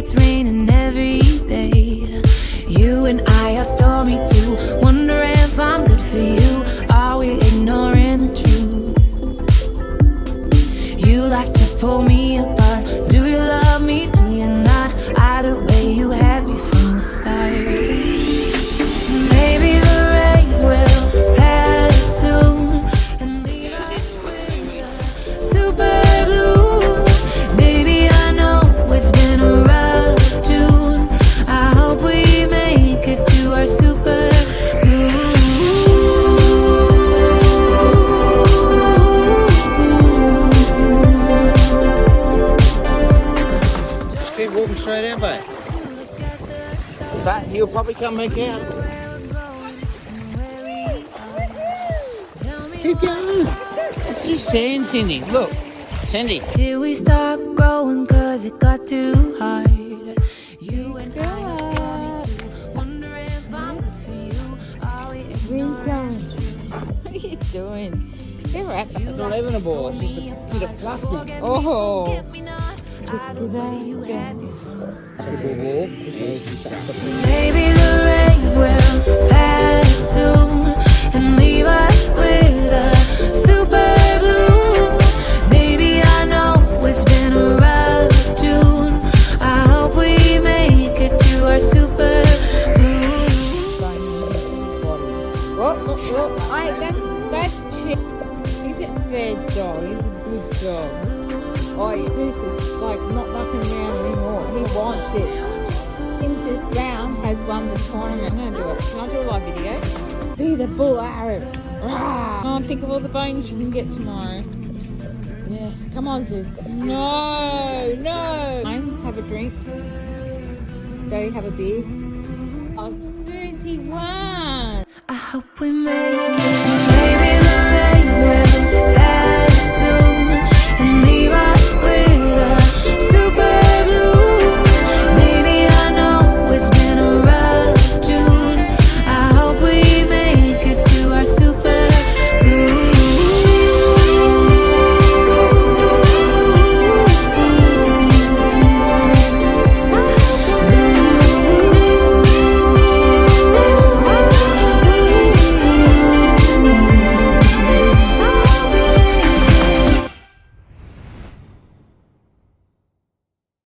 it's raining every day. You and I are stormy too. Wonder if I'm good for you. Are we ignoring the truth? You like to pull me apart. Do you love me? Do you not? Either way, you had me from the start. Maybe the rain will pass soon and leave us with a super blue. Baby, I know it's been a rough June. I hope we make it to our super blue. Just keep walking straight out, mate. But he'll probably come back out. Keep going. It's just sand, Cindy. Look, Cindy. Did we stop growing cause it got too hard? You and I are starting to wonder if I'm good for you. Are we ignoring the truth? What are you doing? Get her up. It's not even a ball, it's just a bit of fluff. Oh. Get me not. Either way, you had me from the start. Maybe the rain will pass soon and leave us with a super blue. Baby, I know it's been a rough June. I hope we make it to our super blue. What? That's chick. He's a fair dog. He's a good dog. Oh, Zeus is like not mucking around anymore. He wants it. Since this round has won the tournament, I'm going to do it. Can I do a live video? See the bull Arab. Rah! Oh, think of all the bones you can get tomorrow. Yes, come on, Zeus. No. Have a drink. Go have a beer. Oh, Zeus, he won. I hope we make it.